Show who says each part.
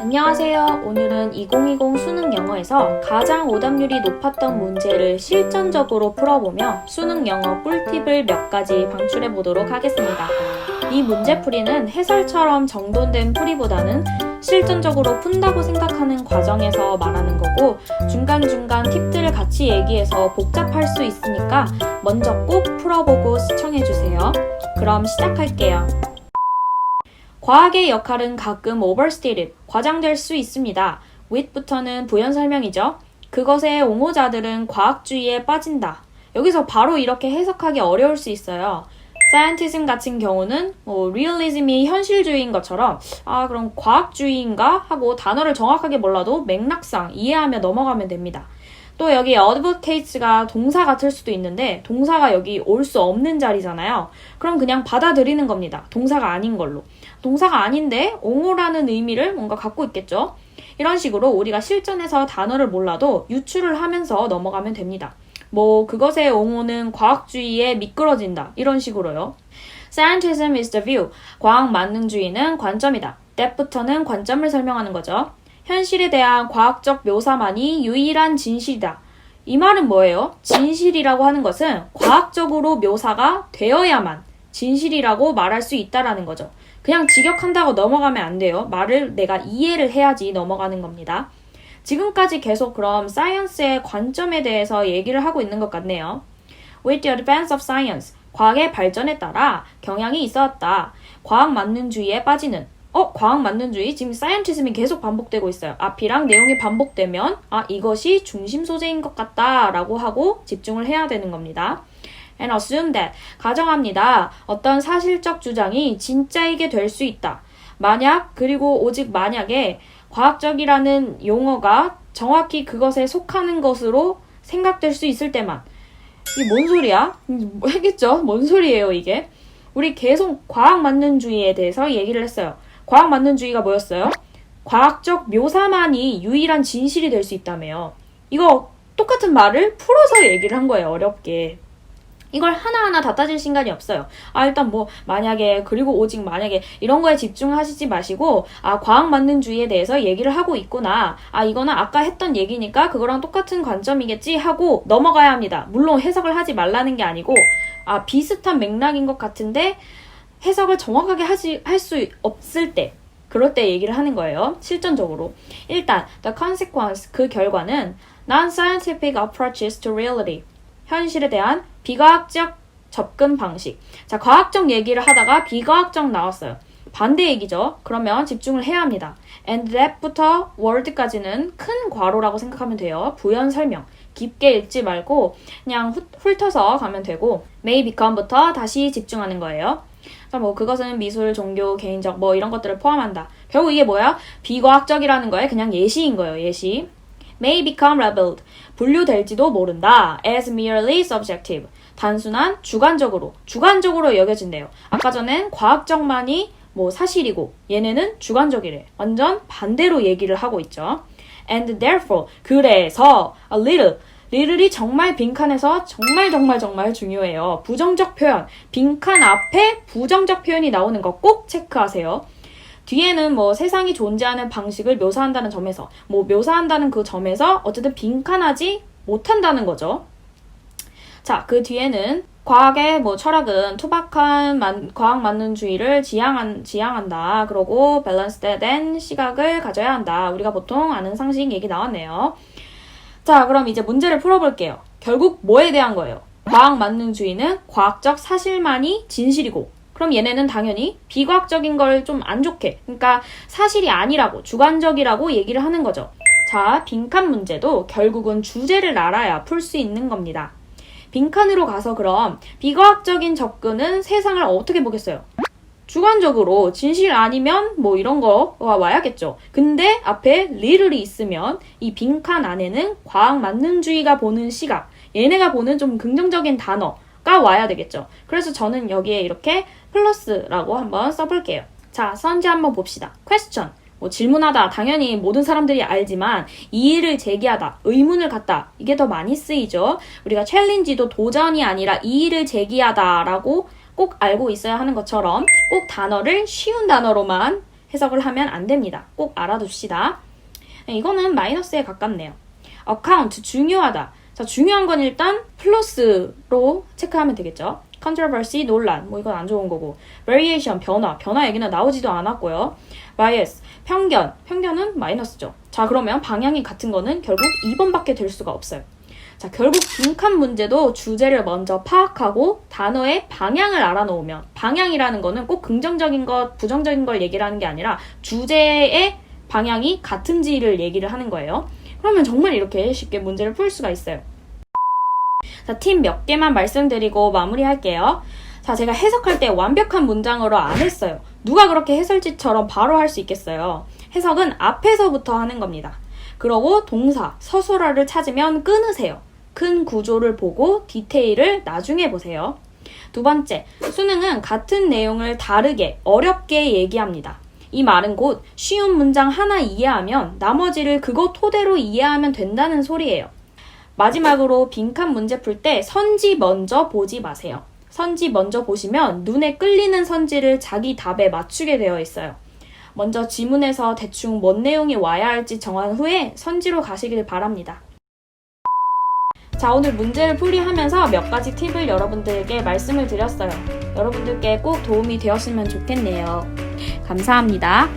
Speaker 1: 안녕하세요. 오늘은 2020 수능 영어에서 가장 오답률이 높았던 문제를 실전적으로 풀어보며 수능 영어 꿀팁을 몇 가지 방출해 보도록 하겠습니다. 이 문제풀이는 해설처럼 정돈된 풀이보다는 실전적으로 푼다고 생각하는 과정에서 말하는 거고 중간중간 팁들을 같이 얘기해서 복잡할 수 있으니까 먼저 꼭 풀어보고 시청해주세요. 그럼 시작할게요. 과학의 역할은 가끔 overstated, 과장될 수 있습니다. with부터는 부연 설명이죠. 그것의 옹호자들은 과학주의에 빠진다. 여기서 바로 이렇게 해석하기 어려울 수 있어요. scientism 같은 경우는 realism이 현실주의인 것처럼 그럼 과학주의인가? 하고 단어를 정확하게 몰라도 맥락상 이해하며 넘어가면 됩니다. 또 여기 advocates가 동사 같을 수도 있는데 동사가 여기 올 수 없는 자리잖아요. 그럼 그냥 받아들이는 겁니다. 동사가 아닌 걸로. 동사가 아닌데 옹호라는 의미를 뭔가 갖고 있겠죠. 이런 식으로 우리가 실전에서 단어를 몰라도 유추를 하면서 넘어가면 됩니다. 그것의 옹호는 과학주의에 미끄러진다. 이런 식으로요. Scientism is the view. 과학 만능주의는 관점이다. that부터는 관점을 설명하는 거죠. 현실에 대한 과학적 묘사만이 유일한 진실이다. 이 말은 뭐예요? 진실이라고 하는 것은 과학적으로 묘사가 되어야만 진실이라고 말할 수 있다라는 거죠. 그냥 직역한다고 넘어가면 안 돼요. 말을 내가 이해를 해야지 넘어가는 겁니다. 지금까지 계속 그럼 사이언스의 관점에 대해서 얘기를 하고 있는 것 같네요. With the advance of science, 과학의 발전에 따라 경향이 있었다. 과학 만능주의에 빠지는 과학 만능주의? 지금 사이언티즘이 계속 반복되고 있어요. 앞이랑 내용이 반복되면 이것이 중심 소재인 것 같다 라고 하고 집중을 해야 되는 겁니다. And assume that, 가정합니다. 어떤 사실적 주장이 진짜이게 될 수 있다. 만약, 그리고 오직 만약에 과학적이라는 용어가 정확히 그것에 속하는 것으로 생각될 수 있을 때만. 이게 뭔 소리야? 알겠죠? 뭔 소리예요 이게? 우리 계속 과학 만능주의에 대해서 얘기를 했어요. 과학 만능주의가 뭐였어요? 과학적 묘사만이 유일한 진실이 될 수 있다며요. 이거 똑같은 말을 풀어서 얘기를 한 거예요. 어렵게. 이걸 하나하나 다 따질 시간이 없어요. 일단 만약에 그리고 오직 만약에 이런 거에 집중하시지 마시고 과학 만능주의에 대해서 얘기를 하고 있구나. 이거는 아까 했던 얘기니까 그거랑 똑같은 관점이겠지 하고 넘어가야 합니다. 물론 해석을 하지 말라는 게 아니고 비슷한 맥락인 것 같은데 해석을 정확하게 할 수 없을 때 그럴 때 얘기를 하는 거예요. 실전적으로. 일단 the consequence, 그 결과는 non-scientific approaches to reality, 현실에 대한 비과학적 접근 방식. 자, 과학적 얘기를 하다가 비과학적 나왔어요. 반대 얘기죠. 그러면 집중을 해야 합니다. And that부터 word까지는 큰 괄호라고 생각하면 돼요. 부연 설명. 깊게 읽지 말고 그냥 훑어서 가면 되고 may become부터 다시 집중하는 거예요. 그것은 미술, 종교, 개인적 이런 것들을 포함한다. 결국 이게 뭐야? 비과학적이라는 거에 그냥 예시인 거예요. 예시. May become labeled. 분류될지도 모른다. As merely subjective. 단순한 주관적으로 여겨진대요. 아까 전엔 과학적만이 사실이고 얘네는 주관적이래. 완전 반대로 얘기를 하고 있죠. And therefore, 그래서 a little이 정말 빈칸에서 정말 중요해요. 부정적 표현, 빈칸 앞에 부정적 표현이 나오는 거 꼭 체크하세요. 뒤에는 세상이 존재하는 방식을 묘사한다는 점에서 묘사한다는 그 점에서 어쨌든 빈칸하지 못한다는 거죠. 자, 그 뒤에는 과학의 철학은 투박한 과학 만능주의를 지향한다. 그러고 밸런스된 시각을 가져야 한다. 우리가 보통 아는 상식 얘기 나왔네요. 자, 그럼 이제 문제를 풀어볼게요. 결국 뭐에 대한 거예요? 과학 만능주의는 과학적 사실만이 진실이고 그럼 얘네는 당연히 비과학적인 걸 좀 안 좋게, 그러니까 사실이 아니라고, 주관적이라고 얘기를 하는 거죠. 자, 빈칸 문제도 결국은 주제를 알아야 풀 수 있는 겁니다. 빈칸으로 가서 그럼 비과학적인 접근은 세상을 어떻게 보겠어요? 주관적으로 진실 아니면 이런 거가 와야겠죠. 근데 앞에 little이 있으면 이 빈칸 안에는 과학 만능주의가 보는 시각, 얘네가 보는 좀 긍정적인 단어가 와야 되겠죠. 그래서 저는 여기에 이렇게 플러스라고 한번 써볼게요. 자, 선지 한번 봅시다. question. 질문하다, 당연히 모든 사람들이 알지만 이의를 제기하다, 의문을 갖다, 이게 더 많이 쓰이죠. 우리가 챌린지도 도전이 아니라 이의를 제기하다 라고 꼭 알고 있어야 하는 것처럼 꼭 단어를 쉬운 단어로만 해석을 하면 안 됩니다. 꼭 알아둡시다. 이거는 마이너스에 가깝네요. account, 중요하다. 자, 중요한 건 일단 플러스로 체크하면 되겠죠. controversy, 논란, 뭐 이건 안 좋은 거고. variation, 변화 얘기는 나오지도 않았고요. bias, 편견은 마이너스죠. 자, 그러면 방향이 같은 거는 결국 2번밖에 될 수가 없어요. 자, 결국 빈칸 문제도 주제를 먼저 파악하고 단어의 방향을 알아놓으면, 방향이라는 거는 꼭 긍정적인 것, 부정적인 걸 얘기를 하는 게 아니라 주제의 방향이 같은지를 얘기를 하는 거예요. 그러면 정말 이렇게 쉽게 문제를 풀 수가 있어요. 자, 팁 몇 개만 말씀드리고 마무리할게요. 자, 제가 해석할 때 완벽한 문장으로 안 했어요. 누가 그렇게 해설지처럼 바로 할 수 있겠어요. 해석은 앞에서부터 하는 겁니다. 그러고 동사, 서술어를 찾으면 끊으세요. 큰 구조를 보고 디테일을 나중에 보세요. 두 번째, 수능은 같은 내용을 다르게, 어렵게 얘기합니다. 이 말은 곧 쉬운 문장 하나 이해하면 나머지를 그거 토대로 이해하면 된다는 소리예요. 마지막으로 빈칸 문제 풀 때 선지 먼저 보지 마세요. 선지 먼저 보시면 눈에 끌리는 선지를 자기 답에 맞추게 되어 있어요. 먼저 지문에서 대충 뭔 내용이 와야 할지 정한 후에 선지로 가시길 바랍니다. 자, 오늘 문제를 풀이하면서 몇 가지 팁을 여러분들에게 말씀을 드렸어요. 여러분들께 꼭 도움이 되었으면 좋겠네요. 감사합니다.